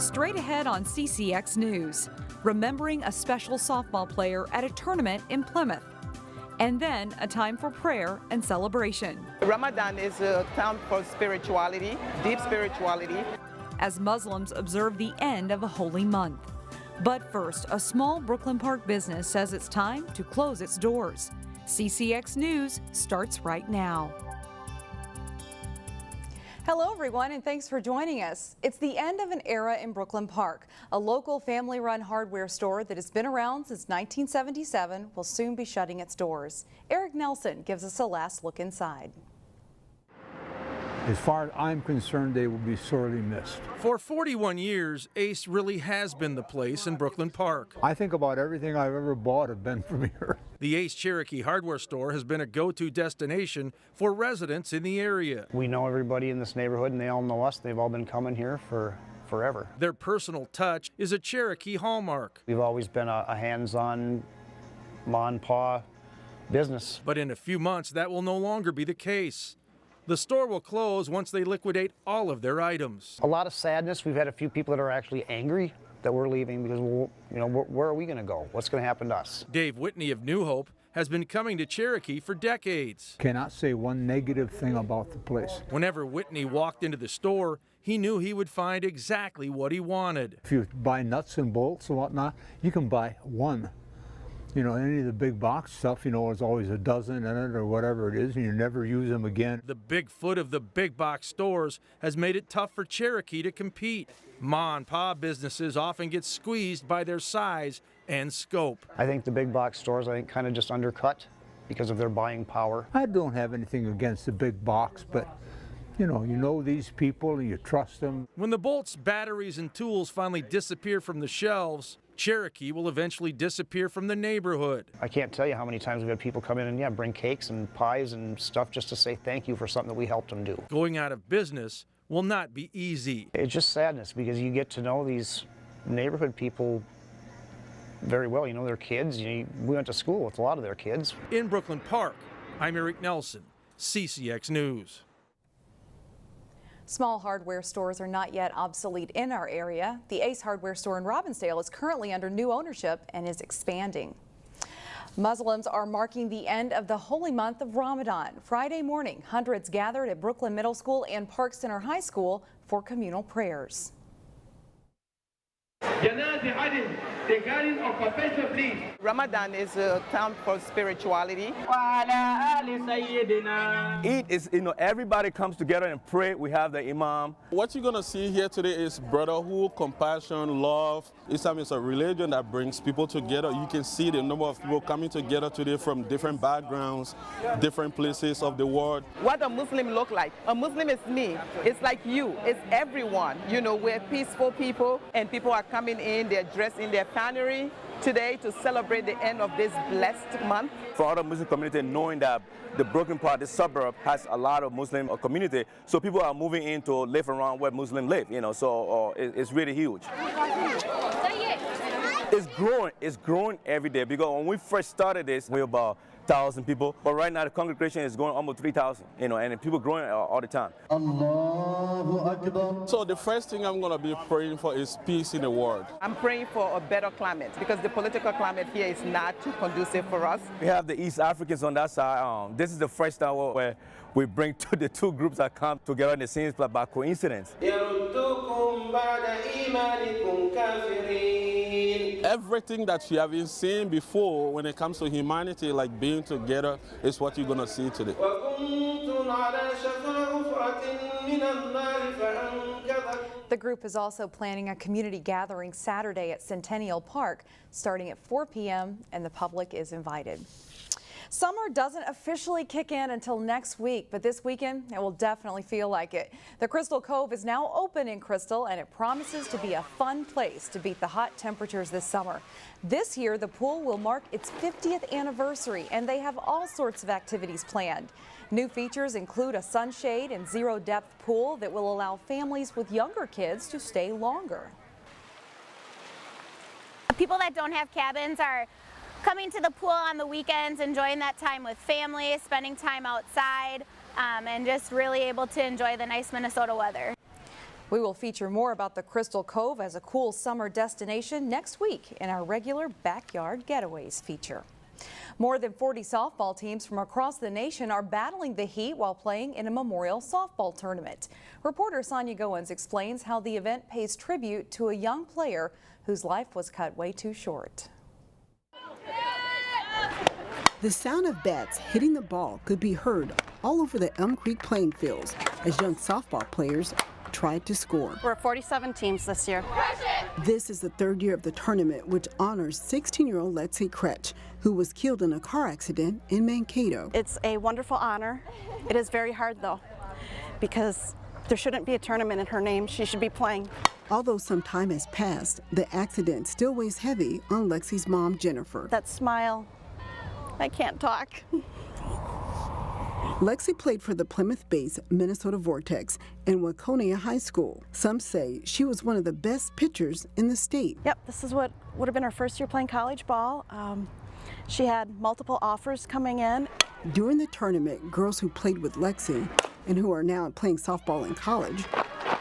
Straight ahead on CCX News, remembering a special softball player at a tournament in Plymouth. And then a time for prayer and celebration. Ramadan is a time for spirituality, deep spirituality. As Muslims observe the end of a holy month. But first, a small Brooklyn Park business says it's time to close its doors. CCX News starts right now. Hello everyone, and thanks for joining us. It's the end of an era in Brooklyn Park. A local family-run hardware store that has been around since 1977 will soon be shutting its doors. Eric Nelson gives us a last look inside. As far as I'm concerned, they will be sorely missed. For 41 years, Ace really has been the place in Brooklyn Park. I think about everything I've ever bought have been from here. The Ace Cherokee hardware store has been a go-to destination for residents in the area. We know everybody in this neighborhood and they all know us. They've all been coming here for forever. Their personal touch is a Cherokee hallmark. We've always been a hands-on, ma and pa business. But in a few months, that will no longer be the case. The store will close once they liquidate all of their items. A lot of sadness. We've had a few people that are actually angry that we're leaving because, where are we going to go? What's going to happen to us? Dave Whitney of New Hope has been coming to Cherokee for decades. Cannot say one negative thing about the place. Whenever Whitney walked into the store, he knew he would find exactly what he wanted. If you buy nuts and bolts and whatnot, you can buy one. Any of the big box stuff, there's always a dozen in it or whatever it is, and you never use them again. The big foot of the big box stores has made it tough for Cherokee to compete. Ma and pa businesses often get squeezed by their size and scope. I think the big box stores, kind of just undercut because of their buying power. I don't have anything against the big box, but you know these people and you trust them. When the bolts, batteries, and tools finally disappear from the shelves, Cherokee will eventually disappear from the neighborhood. I can't tell you how many times we've had people come in and bring cakes and pies and stuff just to say thank you for something that we helped them do. Going out of business will not be easy. It's just sadness because you get to know these neighborhood people very well. Their kids. We went to school with a lot of their kids. In Brooklyn Park, I'm Eric Nelson, CCX News. Small hardware stores are not yet obsolete in our area. The Ace hardware store in Robbinsdale is currently under new ownership and is expanding. Muslims are marking the end of the holy month of Ramadan. Friday morning, hundreds gathered at Brooklyn Middle School and Park Center High School for communal prayers. Ramadan is a time for spirituality. Eid is, everybody comes together and pray. We have the imam. What you're going to see here today is brotherhood, compassion, love. Islam is a religion that brings people together. You can see the number of people coming together today from different backgrounds, different places of the world. What a Muslim look like? A Muslim is me. It's like you. It's everyone. We're peaceful people, and people are coming in. They're dressed in their finery today to celebrate the end of this blessed month. For other Muslim community, knowing that the Brooklyn Park, this suburb, has a lot of Muslim community, so people are moving in to live around where Muslims live, so it's really huge. It's growing every day, because when we first started this, we were about 1,000 people, but right now the congregation is going almost 3,000, and people growing all the time. So the first thing I'm going to be praying for is peace in the world. I'm praying for a better climate because the political climate here is not too conducive for us. We have the East Africans on that side. This is the first time where we bring the two groups that come together in the same spot by coincidence. Everything that you have been seeing before when it comes to humanity, like being together, is what you're going to see today. The group is also planning a community gathering Saturday at Centennial Park starting at 4 p.m. and the public is invited. Summer doesn't officially kick in until next week, but this weekend it will definitely feel like it. The Crystal Cove is now open in Crystal, and it promises to be a fun place to beat the hot temperatures this summer. This year, the pool will mark its 50th anniversary, and they have all sorts of activities planned. New features include a sunshade and zero-depth pool that will allow families with younger kids to stay longer. People that don't have cabins are coming to the pool on the weekends, enjoying that time with family, spending time outside, and just really able to enjoy the nice Minnesota weather. We will feature more about the Crystal Cove as a cool summer destination next week in our regular Backyard Getaways feature. More than 40 softball teams from across the nation are battling the heat while playing in a memorial softball tournament. Reporter Sonia Goins explains how the event pays tribute to a young player whose life was cut way too short. The sound of bats hitting the ball could be heard all over the Elm Creek playing fields as young softball players tried to score. We're 47 teams this year. This is the third year of the tournament, which honors 16-year-old Lexi KRETSCH, who was killed in a car accident in Mankato. It's a wonderful honor. It is very hard, though, because there shouldn't be a tournament in her name. She should be playing. Although some time has passed, the accident still weighs heavy on Lexi's mom, Jennifer. That smile, I can't talk. Lexi played for the Plymouth-based Minnesota Vortex and Waconia High School. Some say she was one of the best pitchers in the state. Yep, this is what would have been her first year playing college ball. She had multiple offers coming in. During the tournament, girls who played with Lexi and who are now playing softball in college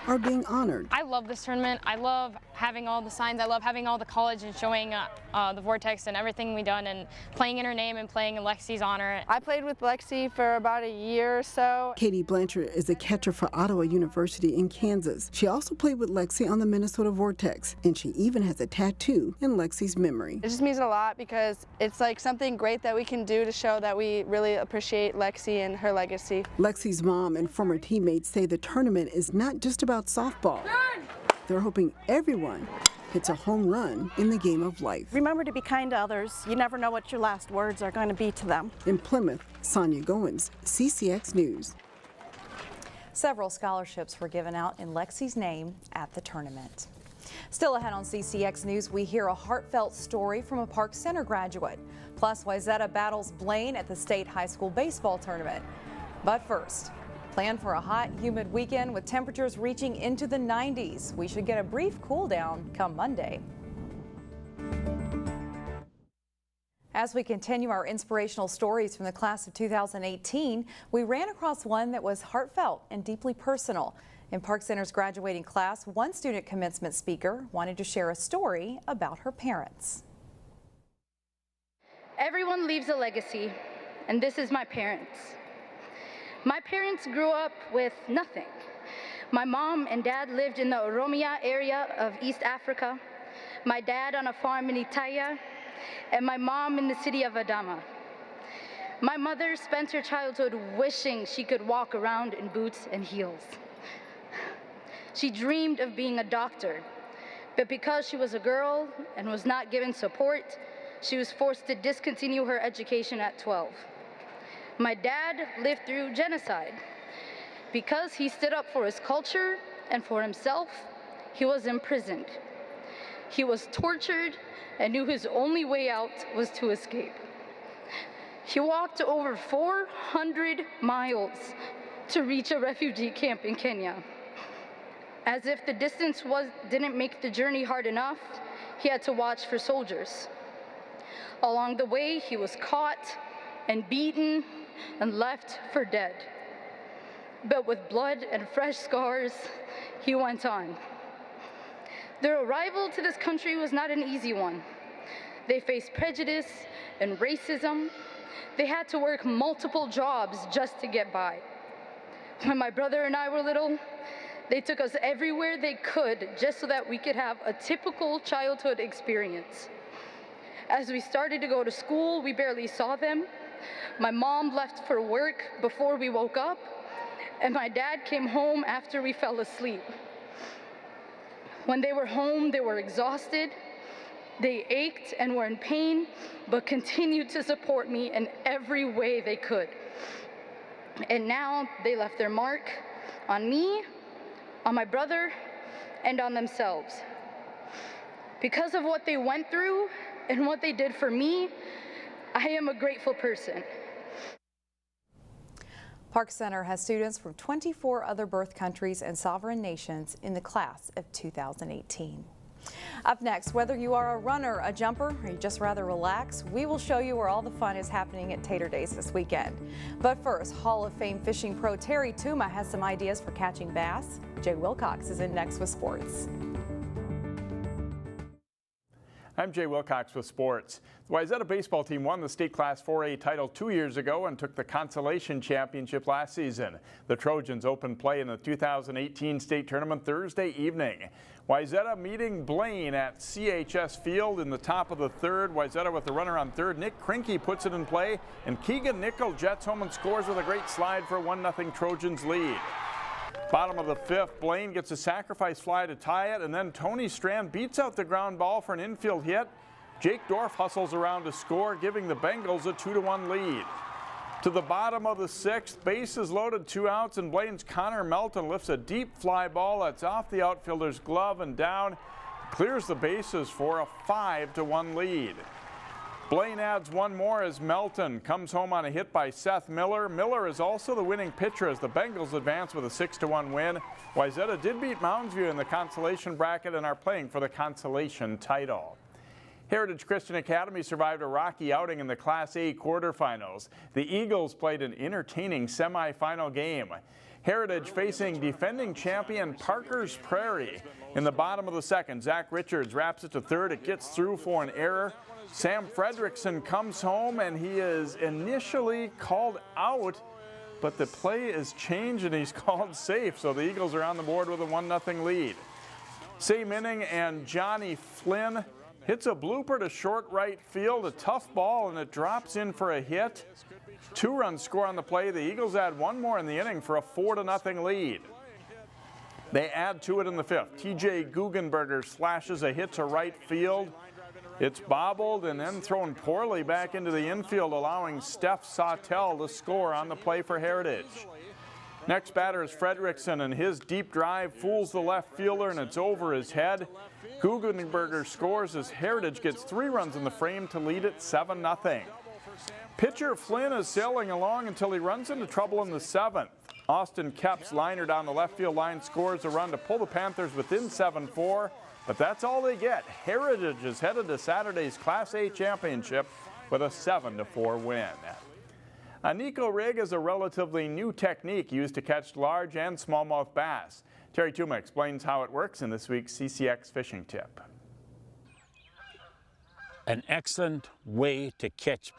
are being honored. I love this tournament. I love having all the signs. I love having all the college and showing the Vortex and everything we've done and playing in her name and playing in Lexi's honor. I played with Lexi for about a year or so. Katie Blanchard is a catcher for Ottawa University in Kansas. She also played with Lexi on the Minnesota Vortex, and she even has a tattoo in Lexi's memory. It just means a lot because it's like something great that we can do to show that we really appreciate Lexi and her legacy. Lexi's mom and former teammates say the tournament is not just about softball. They're hoping everyone hits a home run in the game of life. Remember to be kind to others. You never know what your last words are going to be to them. In Plymouth, Sonia Goins, CCX News. Several scholarships were given out in Lexi's name at the tournament. Still ahead on CCX News, we hear a heartfelt story from a Park Center graduate. Plus, Wayzata battles Blaine at the state high school baseball tournament. But first, plan for a hot, humid weekend with temperatures reaching into the 90s. We should get a brief cool down come Monday. As we continue our inspirational stories from the class of 2018, we ran across one that was heartfelt and deeply personal. In Park Center's graduating class, one student commencement speaker wanted to share a story about her parents. Everyone leaves a legacy, and this is my parents. My parents grew up with nothing. My mom and dad lived in the Oromia area of East Africa, my dad on a farm in Itaya, and my mom in the city of Adama. My mother spent her childhood wishing she could walk around in boots and heels. She dreamed of being a doctor, but because she was a girl and was not given support, she was forced to discontinue her education at 12. My dad lived through genocide. Because he stood up for his culture and for himself, he was imprisoned. He was tortured and knew his only way out was to escape. He walked over 400 miles to reach a refugee camp in Kenya. As if the distance didn't make the journey hard enough, he had to watch for soldiers. Along the way, he was caught and beaten and left for dead. But with blood and fresh scars, he went on. Their arrival to this country was not an easy one. They faced prejudice and racism. They had to work multiple jobs just to get by. When my brother and I were little, they took us everywhere they could just so that we could have a typical childhood experience. As we started to go to school, we barely saw them. My mom left for work before we woke up, and my dad came home after we fell asleep. When they were home, they were exhausted. They ached and were in pain, but continued to support me in every way they could. And now they left their mark on me, on my brother, and on themselves. Because of what they went through and what they did for me, I am a grateful person. Park Center has students from 24 other birth countries and sovereign nations in the class of 2018. Up next, whether you are a runner, a jumper, or you just rather relax, we will show you where all the fun is happening at Tater Daze this weekend. But first, Hall of Fame fishing pro Terry Tuma has some ideas for catching bass. Jay Wilcox is in next with sports. I'm Jay Wilcox with sports. The Wayzata baseball team won the state class 4A title 2 years ago and took the consolation championship last season. The Trojans opened play in the 2018 state tournament Thursday evening. Wayzata meeting Blaine at CHS Field in the top of the third. Wayzata with the runner on third. Nick Krinke puts it in play, and Keegan Nickel jets home and scores with a great slide for a 1-0 Trojans lead. Bottom of the fifth, Blaine gets a sacrifice fly to tie it, and then Tony Strand beats out the ground ball for an infield hit. Jake Dorff hustles around to score, giving the Bengals a 2-1 lead. To the bottom of the sixth, bases loaded, 2 outs, and Blaine's Connor Melton lifts a deep fly ball that's off the outfielder's glove and down, clears the bases for a 5-1 lead. Blaine adds one more as Melton comes home on a hit by Seth Miller. Miller is also the winning pitcher as the Bengals advance with a 6-1 win. Wayzata did beat Mounds View in the consolation bracket and are playing for the consolation title. Heritage Christian Academy survived a rocky outing in the Class A quarterfinals. The Eagles played an entertaining semifinal game. Heritage facing defending champion Parker's Prairie. In the bottom of the second, Zach Richards wraps it to third. It gets through for an error. Sam Fredrickson comes home and he is initially called out, but the play is changed and he's called safe. So the Eagles are on the board with a 1-0 lead. Same inning, and Johnny Flynn hits a blooper to short right field, a tough ball, and it drops in for a hit. 2 runs score on the play. The Eagles add one more in the inning for a 4-0 lead. They add to it in the fifth. TJ Guggenberger slashes a hit to right field. It's bobbled and then thrown poorly back into the infield, allowing Steph Sawtell to score on the play for Heritage. Next batter is Fredrickson, and his deep drive fools the left fielder, and it's over his head. Guggenberger scores as Heritage gets 3 runs in the frame to lead it 7-0. Pitcher Flynn is sailing along until he runs into trouble in the 7th. Austin Kep's liner down the left field line scores a run to pull the Panthers within 7-4. But that's all they get. Heritage is headed to Saturday's Class A championship with a 7-4 win. A Nico rig is a relatively new technique used to catch large and smallmouth bass. Terry Tuma explains how it works in this week's CCX fishing tip. An excellent way to catch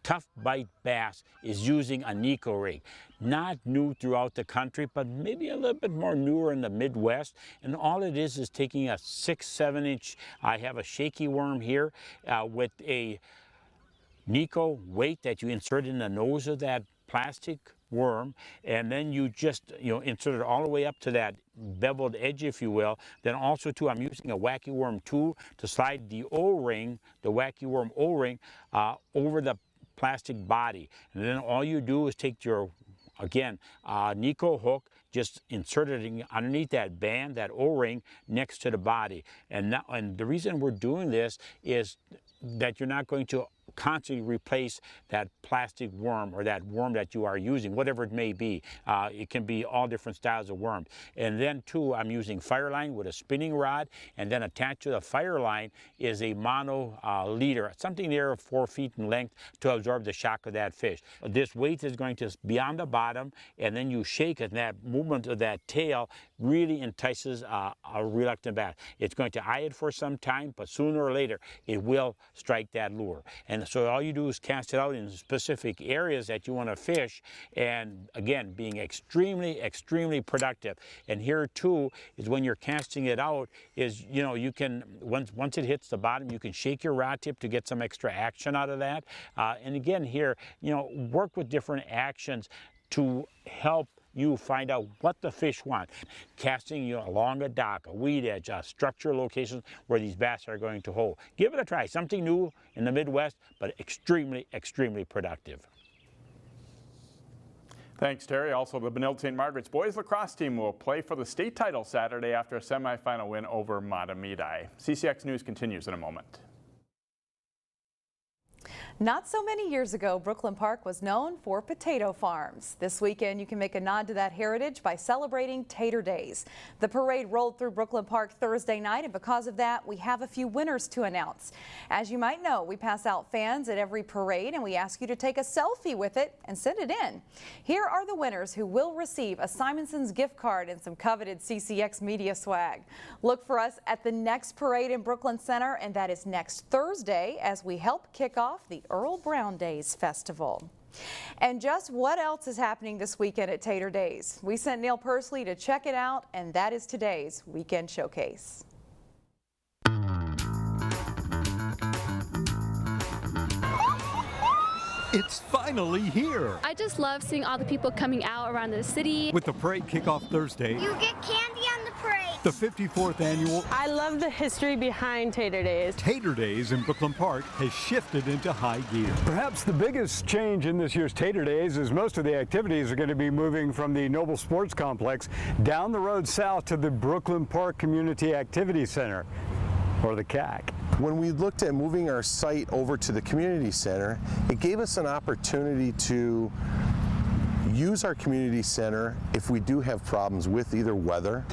tough bite bass is using a Nico rig. Not new throughout the country, but maybe a little bit more newer in the Midwest. And all it is taking a 6-7 inch, I have a shaky worm here with a Nico weight that you insert in the nose of that plastic worm, and then you just insert it all the way up to that beveled edge, if you will. Then also too, I'm using a wacky worm tool to slide the O-ring, the wacky worm O-ring, over the plastic body. And then all you do is take your, again, Nico hook, just insert it underneath that band, that O-ring, next to the body. And the reason we're doing this is that you're not going to constantly replace that plastic worm or that worm that you are using, whatever it may be. It can be all different styles of worms. And then too, I'm using fire line with a spinning rod, and then attached to the fire line is a mono leader, something there of 4 feet in length to absorb the shock of that fish. This weight is going to be on the bottom, and then you shake it, and that movement of that tail really entices a reluctant bass. It's going to eye it for some time, but sooner or later it will strike that lure. And so all you do is cast it out in specific areas that you want to fish, and again, being extremely, extremely productive. And here too is when you're casting it out is, you can, once it hits the bottom, you can shake your rod tip to get some extra action out of that. And again here, work with different actions to help you find out what the fish want. Casting along a dock, a weed edge, structure locations where these bass are going to hold. Give it a try. Something new in the Midwest, but extremely, extremely productive. Thanks, Terry. Also, the Benilde St. Margaret's boys lacrosse team will play for the state title Saturday after a semifinal win over Matamidi. CCX News continues in a moment. Not so many years ago, Brooklyn Park was known for potato farms. This weekend, you can make a nod to that heritage by celebrating Tater Days. The parade rolled through Brooklyn Park Thursday night, and because of that, we have a few winners to announce. As you might know, we pass out fans at every parade, and we ask you to take a selfie with it and send it in. Here are the winners who will receive a Simonson's gift card and some coveted CCX media swag. Look for us at the next parade in Brooklyn Center, and that is next Thursday as we help kick off the Earl Brown Days Festival. And just what else is happening this weekend at Tater Days? We sent Neil Persley to check it out, and that is today's Weekend Showcase. It's finally here. I just love seeing all the people coming out around the city. With the parade kickoff Thursday. You get candy on the parade. The 54th annual. I love the history behind Tater Days. Tater Days in Brooklyn Park has shifted into high gear. Perhaps the biggest change in this year's Tater Days is most of the activities are going to be moving from the Noble Sports Complex down the road south to the Brooklyn Park Community Activity Center, or the CAC. When we looked at moving our site over to the community center, it gave us an opportunity to use our community center if we do have problems with either weather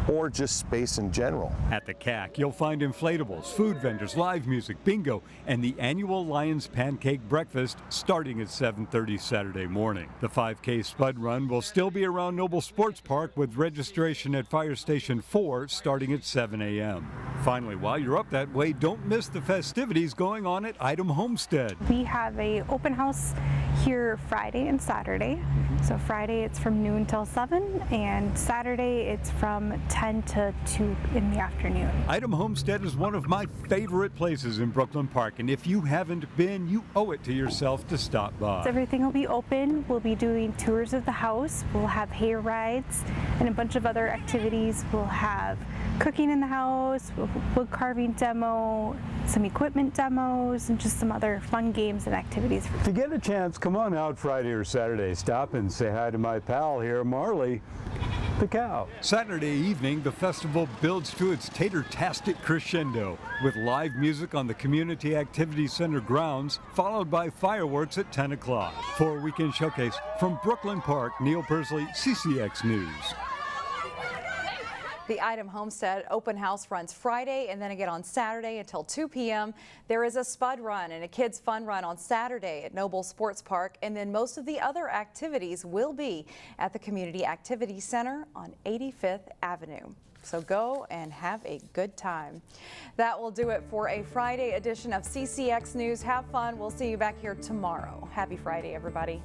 or just space in general. At the CAC, you'll find inflatables, food vendors, live music, bingo, and the annual Lions Pancake Breakfast starting at 7:30 Saturday morning. The 5K Spud Run will still be around Noble Sports Park with registration at Fire Station 4 starting at 7 a.m. Finally, while you're up that way, don't miss the festivities going on at Item Homestead. We have a open house here Friday and Saturday. So Friday it's from noon till 7, and Saturday it's from 10 to 2 in the afternoon. Item Homestead is one of my favorite places in Brooklyn Park, and if you haven't been, you owe it to yourself to stop by. So everything will be open. We'll be doing tours of the house. We'll have hay rides and a bunch of other activities. We'll have cooking in the house, wood carving demo, some equipment demos, and just some other fun games and activities. If you get a chance, come on out Friday or Saturday. Stop and say hi to my pal here, Marley, the cow. Saturday evening, the festival builds to its tater-tastic crescendo with live music on the Community Activity Center grounds, followed by fireworks at 10 o'clock. For a weekend showcase from Brooklyn Park, Neil Persley, CCX News. The Item Homestead open house runs Friday and then again on Saturday until 2 p.m. There is a Spud Run and a Kids Fun Run on Saturday at Noble Sports Park, and then most of the other activities will be at the Community Activity Center on 85th Avenue. So go and have a good time. That will do it for a Friday edition of CCX News. Have fun. We'll see you back here tomorrow. Happy Friday, everybody.